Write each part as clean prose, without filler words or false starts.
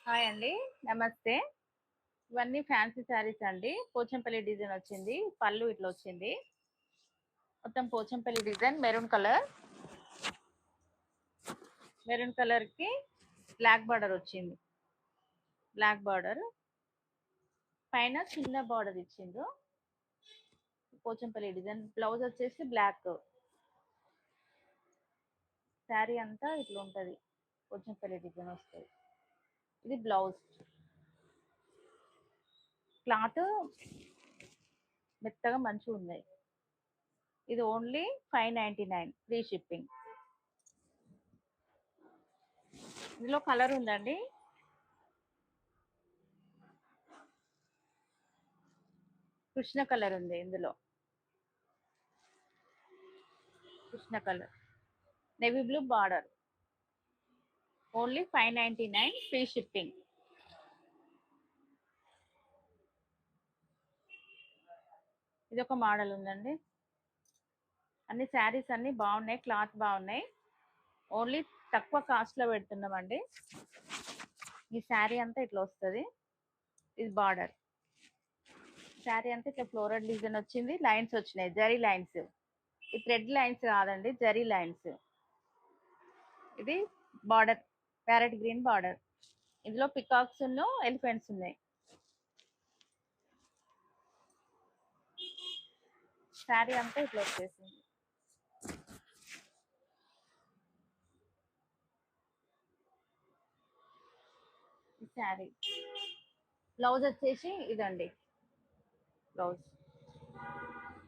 Hi అండి. నమస్తే. ఇవన్నీ ఫ్యాన్సీ శారీస్ అండి. పోచంపల్లి డిజైన్ వచ్చింది. పళ్ళు ఇట్లా వచ్చింది. మొత్తం Pochampally design maroon colour. Maroon colour కి బ్లాక్ బార్డర్ వచ్చింది. బ్లాక్ బార్డర్ పైన చిన్న బార్డర్ ఇచ్చిండు. పోచంపల్లి డిజైన్. బ్లౌజ్ వచ్చేసి బ్లాక్. శారీ అంతా ఇట్లా ఉంటది. పోచంపల్లి డిజైన్ వస్తుంది. ఇది బ్లౌజ్. క్లాత్ మెత్తగా మంచిగా ఉన్నాయి. ఇది ఓన్లీ 599 ఫ్రీ షిప్పింగ్. ఇందులో కలర్ ఉందండి. కృష్ణ కలర్ ఉంది ఇందులో. Krishna colour navy blue border. Only 599 free shipping. ఇది ఒక మోడల్ ఉందండి. అన్ని శారీస్ అన్ని బాగున్నాయి. క్లాత్ బాగున్నాయి. ఓన్లీ తక్కువ కాస్ట్ లో పెడుతున్నామండి. ఈ శారీ అంతా ఇట్లా వస్తుంది. ఇది బార్డర్. శారీ అంతా ఇట్లా ఫ్లోరల్ డిజైన్ వచ్చింది. లైన్స్ వచ్చినాయి. జరీ లైన్స్. ఈ థ్రెడ్ లైన్స్ కాదండి, జరీ లైన్స్. ఇది బార్డర్ ప్యారెట్ గ్రీన్ బార్డర్. ఇందులో పికాక్స్ ఎలిఫెంట్స్ ఉన్నాయి. శారీ అంతా ఇట్లా వచ్చేసింది. శారీ బ్లౌజ్ వచ్చేసి ఇదండి. బ్లౌజ్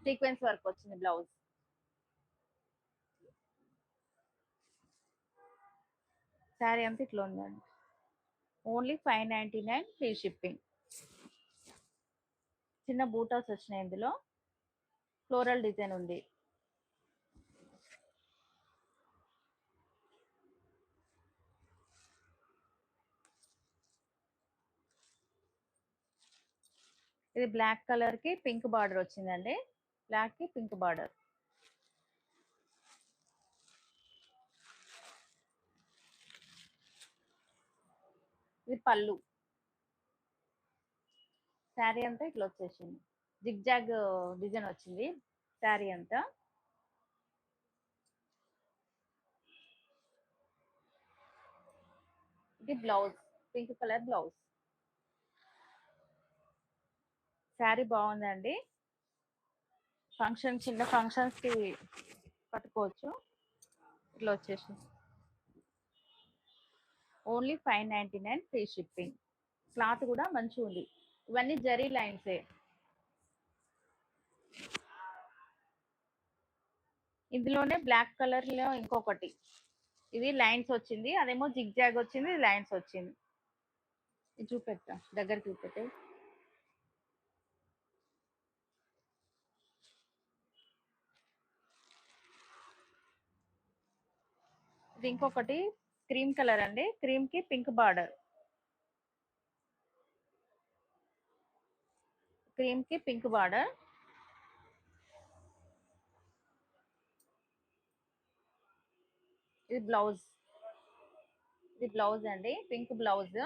సీక్వెన్స్ వర్క్ వచ్చింది. బ్లౌజ్ శారీ అంతా ఇట్లా ఉందండి. Only 599 free shipping. చిన్న బూటాస్ వచ్చినాయి. ఇందులో ఫ్లోరల్ డిజైన్ ఉంది. ఇది బ్లాక్ కలర్ కి పింక్ బార్డర్ వచ్చిందండి. బ్లాక్ కి పింక్ బార్డర్. ఇది పళ్ళు. శారీ అంతా ఇట్లా వచ్చేసింది. జిగ్జాగ్ డిజైన్ వచ్చింది శారీ అంతా. ఇది blouse. Pink colour blouse. Sari బాగుందండి. ఫంక్షన్ చిన్న ఫంక్షన్స్ కి కట్టుకోవచ్చు. ఇట్లా వచ్చేసింది. Only 599 free shipping. క్లాత్ కూడా మంచిగా ఉంది. ఇవన్నీ జరీ లైన్సే. ఇందులోనే బ్లాక్ కలర్ లో ఇంకొకటి. ఇది లైన్స్ వచ్చింది. అదేమో జిగ్జాగ్ వచ్చింది. ఇది లైన్స్ వచ్చింది. ఇది చూపెట్టా, దగ్గర చూపెట్టే. ఇది ఇంకొకటి క్రీమ్ కలర్ అండి. క్రీమ్ కి పింక్ బార్డర్. క్రీమ్ కి పింక్ బార్డర్. ఇది బ్లౌజ్. ఇది బ్లౌజ్ అండి. Pink blouse.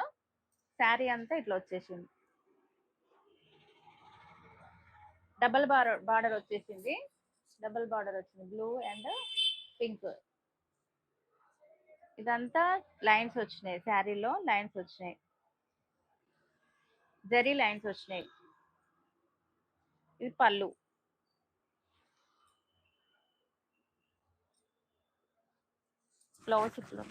శారీ అంతా ఇట్లా వచ్చేసింది. డబల్ బార్డర్ వచ్చేసింది. డబల్ బార్డర్ వచ్చింది. Blue and pink. ఇదంతా లైన్స్ వచ్చినాయి. శారీలో లైన్స్ వచ్చినాయి. జరీ లైన్స్ వచ్చినాయి. ఇది పళ్ళు. బ్లౌజ్ ఇట్లా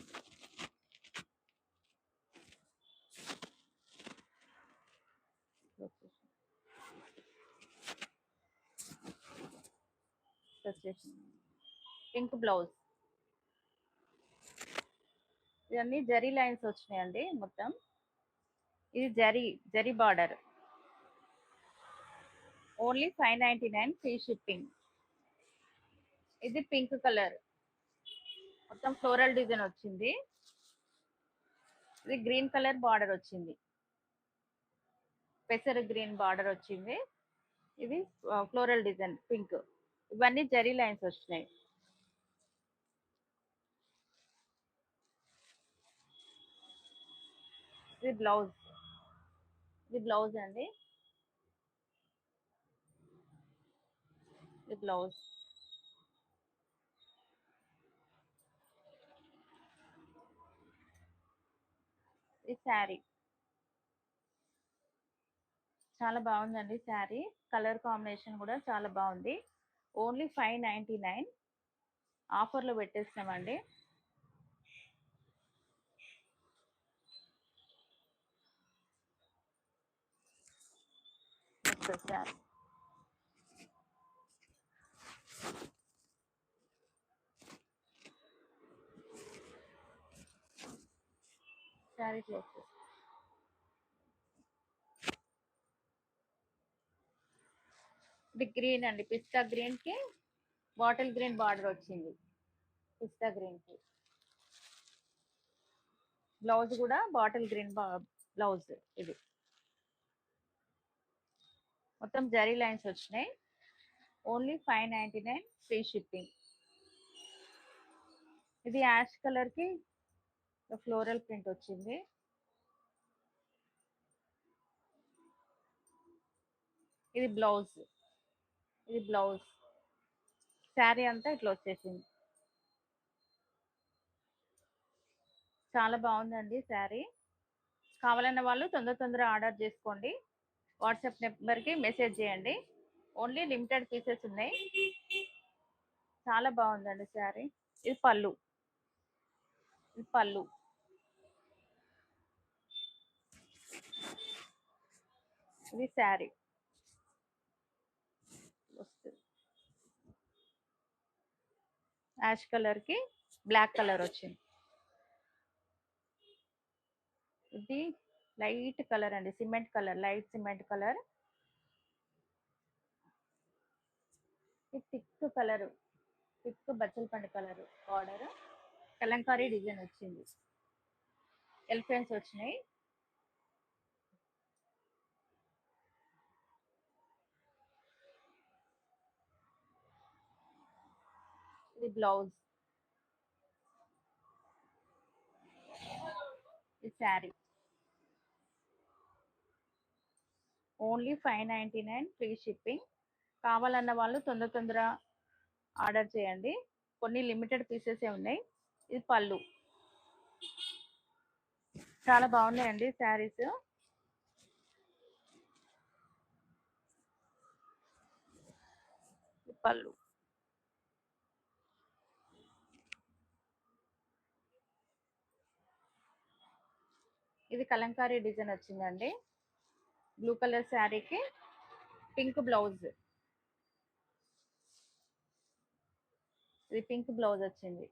వచ్చేసింది. Pink blouse. ఇవన్నీ జరీ లైన్స్ వచ్చినాయండి మొత్తం. ఇది zari border. Only 599 free shipping. ఇది పింక్ కలర్. మొత్తం ఫ్లోరల్ డిజైన్ వచ్చింది. ఇది గ్రీన్ కలర్ బార్డర్ వచ్చింది. పెసర్ గ్రీన్ బార్డర్ వచ్చింది. ఇది ఫ్లోరల్ డిజైన్ పింక్. ఇవన్నీ జరీ లైన్స్ వచ్చినాయి. ఇది బ్లౌజ్. ఇది బ్లౌజ్ అండి. ఇది బ్లౌజ్. ఇది శారీ. చాలా బాగుందండి శారీ. కలర్ కాంబినేషన్ కూడా చాలా బాగుంది. ఓన్లీ 599 ఆఫర్లో పెట్టేస్తామండి. శారీ. శారీ క్లోజ్. ఇది గ్రీన్ అండి. పిస్తా గ్రీన్ కి బాటిల్ గ్రీన్ బార్డర్ వచ్చింది. పిస్తా గ్రీన్ కి బ్లౌజ్ కూడా బాటిల్ గ్రీన్ బ్లౌజ్. ఇది మొత్తం జరీ లైన్స్ వచ్చినాయి. Only 599 free shipping. ఇది యాష్ కలర్ కి ఫ్లోరల్ ప్రింట్ వచ్చింది. ఇది బ్లౌజ్. ఇది బ్లౌజ్. శారీ అంతా ఇట్లా వచ్చేసింది. చాలా బాగుందండి శారీ. కావాలన్న వాళ్ళు తొందర ఆర్డర్ చేసుకోండి. వాట్సాప్ నెంబర్కి మెసేజ్ చేయండి. ఓన్లీ లిమిటెడ్ పీసెస్ ఉన్నాయి. చాలా బాగుందండి శారీ. ఇది పళ్ళు. ఇది పళ్ళు. ఇది శారీ వస్తుంది. యాష్ కలర్ కి బ్లాక్ కలర్ వచ్చింది. ఇది లైట్ కలర్ అండి. Cement colour, light cement colour. ఇది థిక్ కలర్, థిక్ బచ్చల పండు కలర్ బార్డర్. కలంకారీ డిజైన్ వచ్చింది. ఎలిఫెంట్స్ వచ్చినాయి. ఇది బ్లౌజ్. ఇది శారీ. Only 599 free shipping. కావాలన్న వాళ్ళు తొందర ఆర్డర్ చేయండి. కొన్ని లిమిటెడ్ పీసెస్ ఉన్నాయి. ఇది పళ్ళు. చాలా బాగున్నాయండి శారీస్. పళ్ళు. ఇది కలంకారీ డిజైన్ వచ్చిందండి. బ్లూ కలర్ శారీకి పింక్ బ్లౌజ్. ఇది పింక్ బ్లౌజ్ వచ్చింది.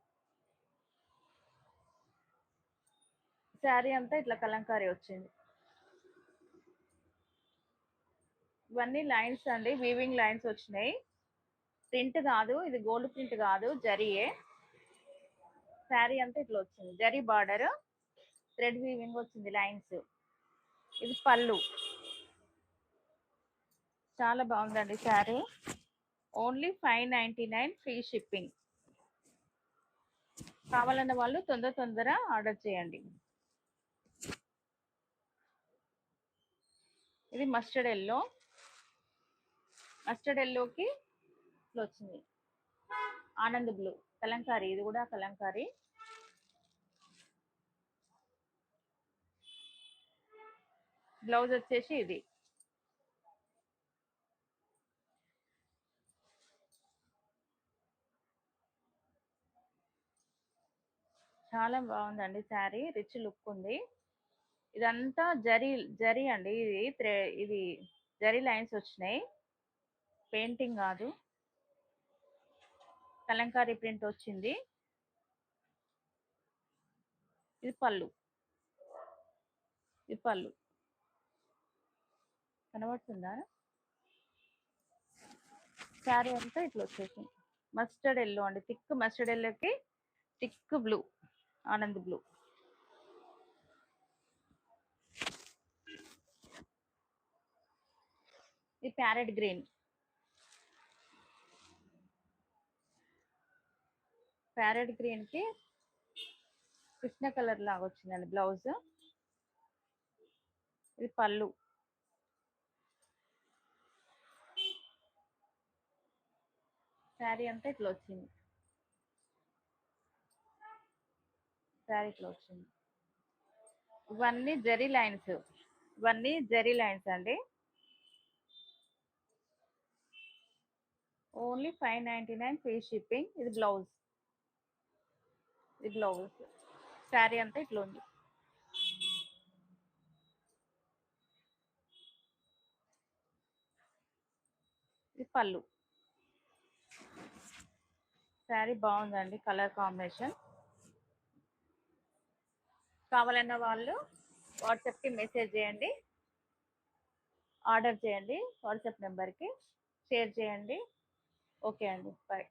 శారీ అంతా ఇట్లా కలంకారీ వచ్చింది. ఇవన్నీ లైన్స్ అండి. వీవింగ్ లైన్స్ వచ్చినాయి. ప్రింట్ కాదు, ఇది గోల్డ్ ప్రింట్ కాదు, జరీయే. శారీ అంతా ఇట్లా వచ్చింది. జరీ బార్డర్, థ్రెడ్ వీవింగ్ వచ్చింది లైన్స్. ఇది పళ్ళు. చాలా బాగుందండి శారీ. Only 599 free shipping. కావాలన్న వాళ్ళు తొందర ఆర్డర్ చేయండి. ఇది మస్టర్డ్ ఎల్లో. మస్టర్డ్ ఎల్లోకి ఇట్లా వచ్చింది. ఆనంద్ బ్లూ కలంకారీ. ఇది కూడా కలంకారీ. బ్లౌజ్ వచ్చేసి ఇది. చాలా బాగుందండి శారీ. రిచ్ లుక్ ఉంది. ఇదంతా జరీ జరీ అండి. ఇది జరీ లైన్స్ వచ్చినాయి. పెయింటింగ్ కాదు. కలంకారీ ప్రింట్ వచ్చింది. ఇది పళ్ళు. ఇది పళ్ళు. కనబడుతుందా? శారీ అంతా ఇట్లా వచ్చేసింది. మస్టర్డ్ ఎల్లో అండి. థిక్ మస్టర్డ్ ఎల్లోకి థిక్ బ్లూ, ఆనంద్ బ్లూ. ఇది ప్యారెట్ గ్రీన్. ప్యారెట్ గ్రీన్ కి కృష్ణ కలర్ లాగా వచ్చిందండి బ్లౌజ్. ఇది పళ్ళు. శారీ అంతా ఇట్లా వచ్చింది. శారీ ఇట్లా వచ్చింది. ఇవన్నీ జరీ లైన్స్. ఇవన్నీ జరీ లైన్స్ అండి. Only 599 free shipping. ఇది బ్లౌజ్. ఇది బ్లౌజ్. శారీ అంతా ఇట్లా ఉంది. ఇది పళ్ళు. శారీ బాగుందండి, కలర్ కాంబినేషన్. కావాలన్న వాళ్ళు వాట్సాప్కి మెసేజ్ చేయండి, ఆర్డర్ చేయండి. వాట్సాప్ నెంబర్కి షేర్ చేయండి. ఓకే అండి, బాయ్.